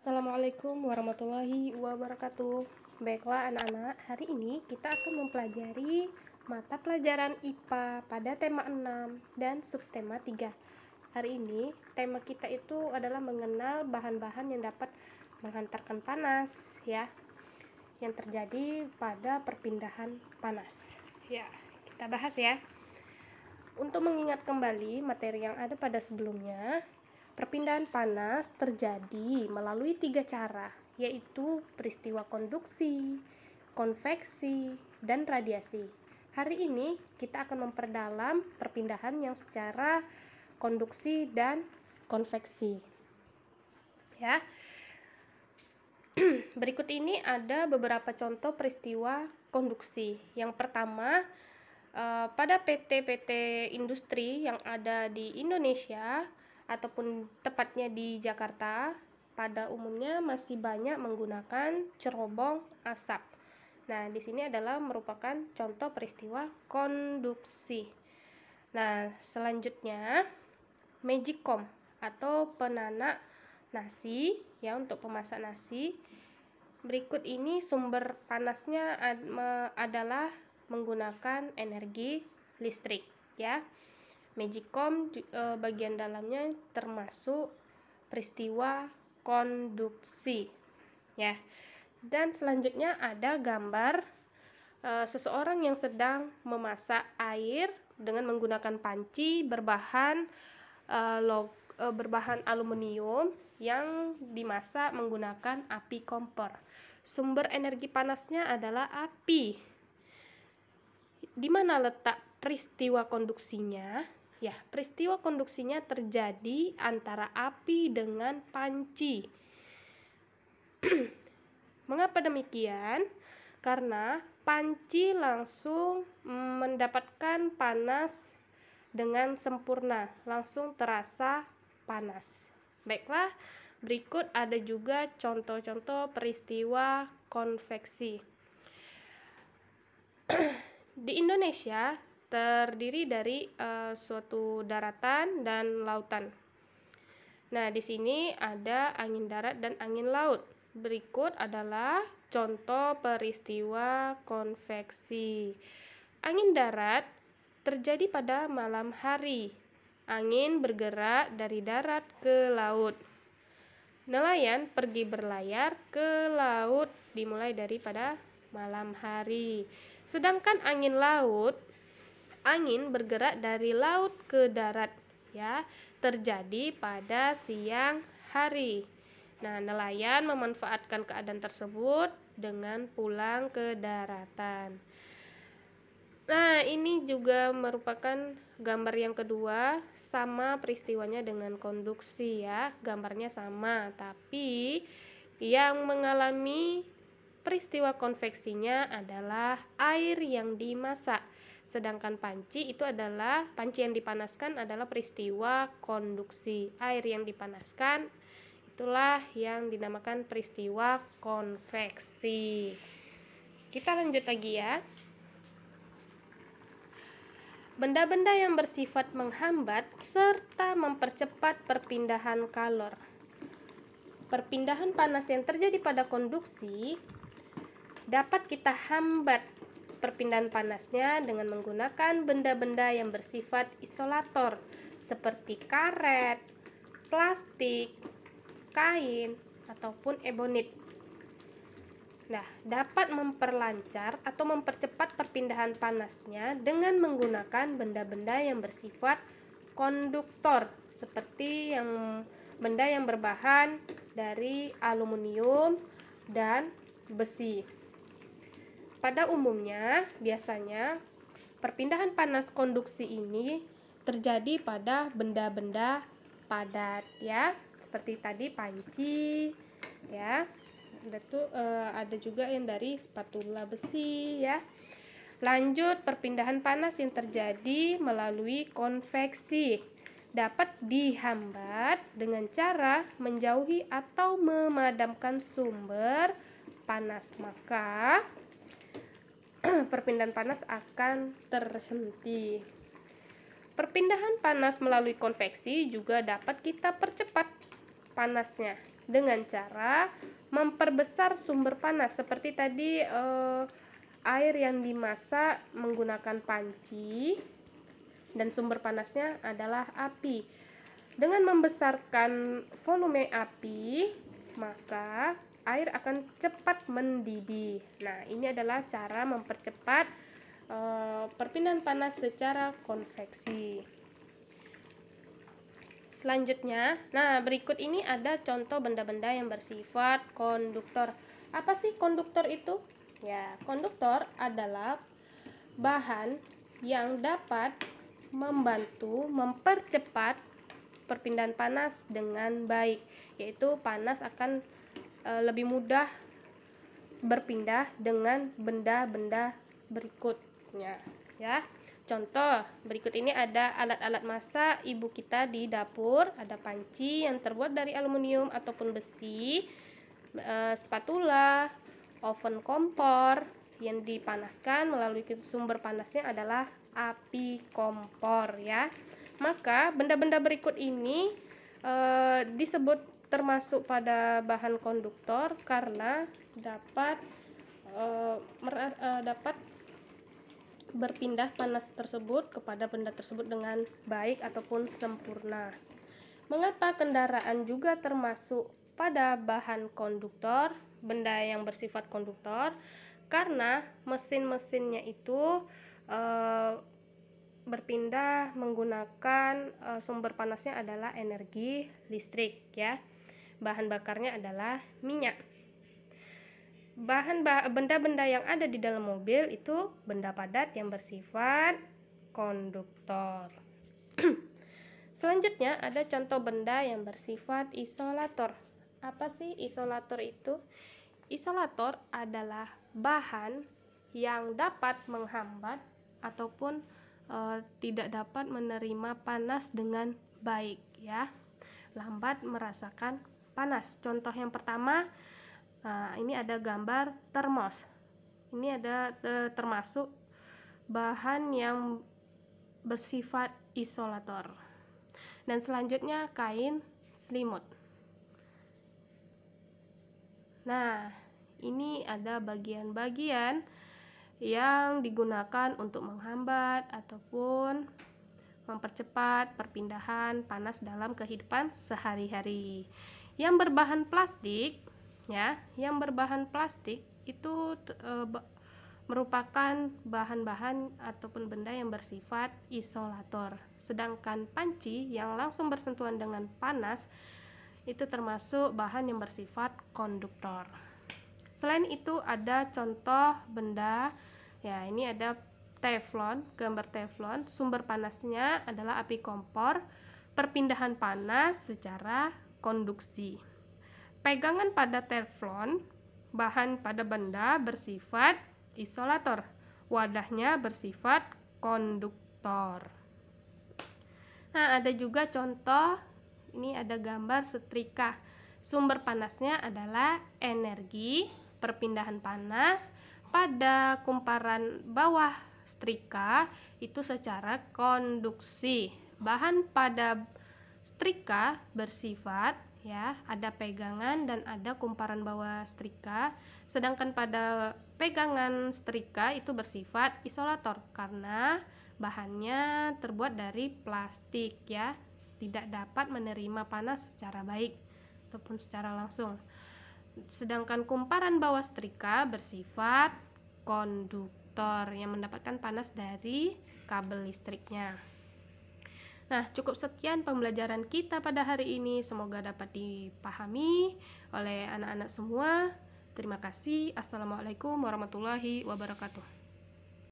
Assalamualaikum warahmatullahi wabarakatuh. Baiklah anak-anak, hari ini kita akan mempelajari mata pelajaran IPA pada tema 6 dan subtema 3. Hari ini tema kita itu adalah mengenal bahan-bahan yang dapat menghantarkan panas ya, yang terjadi pada perpindahan panas. Ya, kita bahas ya. Untuk mengingat kembali materi yang ada pada sebelumnya, perpindahan panas terjadi melalui 3 cara, yaitu peristiwa konduksi, konveksi, dan radiasi. Hari ini kita akan memperdalam perpindahan yang secara konduksi dan konveksi. Ya. Berikut ini ada beberapa contoh peristiwa konduksi. Yang pertama, pada PT-PT industri yang ada di Indonesia ataupun tepatnya di Jakarta, pada umumnya masih banyak menggunakan cerobong asap. Nah, di sini adalah merupakan contoh peristiwa konduksi. Nah, selanjutnya magicom atau penanak nasi ya, untuk pemasak nasi. Berikut ini sumber panasnya adalah menggunakan energi listrik ya. Magicom bagian dalamnya termasuk peristiwa konduksi ya. Dan selanjutnya ada gambar seseorang yang sedang memasak air dengan menggunakan panci berbahan aluminium yang dimasak menggunakan api kompor. Sumber energi panasnya adalah api. Di mana letak peristiwa konduksinya? Ya, peristiwa konduksinya terjadi antara api dengan panci. Mengapa demikian? Karena panci langsung mendapatkan panas dengan sempurna, langsung terasa panas. Baiklah, berikut ada juga contoh-contoh peristiwa konveksi. Di Indonesia terdiri dari suatu daratan dan lautan. Nah, di sini ada angin darat dan angin laut. Berikut adalah contoh peristiwa konveksi. Angin darat terjadi pada malam hari. Angin bergerak dari darat ke laut. Nelayan pergi berlayar ke laut dimulai daripada malam hari. Sedangkan angin laut, angin bergerak dari laut ke darat ya, terjadi pada siang hari. Nah, nelayan memanfaatkan keadaan tersebut dengan pulang ke daratan. Nah, ini juga merupakan gambar yang kedua, sama peristiwanya dengan konduksi ya. Gambarnya sama, tapi yang mengalami peristiwa konveksinya adalah air yang dimasak. Sedangkan panci yang dipanaskan adalah peristiwa konduksi. Air yang dipanaskan itulah yang dinamakan peristiwa konveksi. Kita lanjut lagi ya. Benda-benda yang bersifat menghambat serta mempercepat perpindahan kalor. Perpindahan panas yang terjadi pada konduksi dapat kita hambat perpindahan panasnya dengan menggunakan benda-benda yang bersifat isolator seperti karet, plastik, kain, ataupun ebonit. Nah, dapat memperlancar atau mempercepat perpindahan panasnya dengan menggunakan benda-benda yang bersifat konduktor seperti benda yang berbahan dari aluminium dan besi. Pada umumnya, biasanya perpindahan panas konduksi ini terjadi pada benda-benda padat ya, seperti tadi panci ya. Ada juga yang dari spatula besi ya. Lanjut, perpindahan panas yang terjadi melalui konveksi dapat dihambat dengan cara menjauhi atau memadamkan sumber panas, maka perpindahan panas akan terhenti. Perpindahan panas melalui konveksi juga dapat kita percepat panasnya dengan cara memperbesar sumber panas seperti tadi air yang dimasak menggunakan panci dan sumber panasnya adalah api. Dengan membesarkan volume api, maka air akan cepat mendidih. Nah, ini adalah cara mempercepat perpindahan panas secara konveksi. Selanjutnya, nah berikut ini ada contoh benda-benda yang bersifat konduktor. Apa sih konduktor itu? Ya, konduktor adalah bahan yang dapat membantu mempercepat perpindahan panas dengan baik, yaitu panas akan lebih mudah berpindah dengan benda-benda berikutnya ya. Contoh berikut ini ada alat-alat masak ibu kita di dapur, ada panci yang terbuat dari aluminium ataupun besi, spatula, oven kompor yang dipanaskan melalui sumber panasnya adalah api kompor ya. Maka benda-benda berikut ini disebut termasuk pada bahan konduktor karena dapat berpindah panas tersebut kepada benda tersebut dengan baik ataupun sempurna. Mengapa kendaraan juga termasuk pada bahan konduktor, benda yang bersifat konduktor? Karena mesin-mesinnya itu berpindah menggunakan sumber panasnya adalah energi listrik ya. Bahan bakarnya adalah minyak. Benda-benda yang ada di dalam mobil itu benda padat yang bersifat konduktor. Selanjutnya ada contoh benda yang bersifat isolator. Apa sih isolator itu? Isolator adalah bahan yang dapat menghambat ataupun tidak dapat menerima panas dengan baik ya, lambat merasakan panas. Contoh yang pertama, ini ada gambar termos. Ini ada termasuk bahan yang bersifat isolator. Dan selanjutnya kain selimut. Nah, ini ada bagian-bagian yang digunakan untuk menghambat ataupun mempercepat perpindahan panas dalam kehidupan sehari-hari. Yang berbahan plastik ya, yang berbahan plastik itu merupakan bahan-bahan ataupun benda yang bersifat isolator. Sedangkan panci yang langsung bersentuhan dengan panas itu termasuk bahan yang bersifat konduktor. Selain itu ada contoh benda ya, ini ada teflon, gambar teflon, sumber panasnya adalah api kompor, perpindahan panas secara konduksi. Pegangan pada teflon, bahan pada benda bersifat isolator, wadahnya bersifat konduktor. Nah, ada juga contoh, ini ada gambar setrika, sumber panasnya adalah energi, perpindahan panas pada kumparan bawah setrika itu secara konduksi. Bahan pada setrika bersifat ya, ada pegangan dan ada kumparan bawah setrika. Sedangkan pada pegangan setrika itu bersifat isolator karena bahannya terbuat dari plastik ya, tidak dapat menerima panas secara baik ataupun secara langsung. Sedangkan kumparan bawah setrika bersifat konduktor yang mendapatkan panas dari kabel listriknya. Nah, cukup sekian pembelajaran kita pada hari ini. Semoga dapat dipahami oleh anak-anak semua. Terima kasih. Assalamualaikum warahmatullahi wabarakatuh.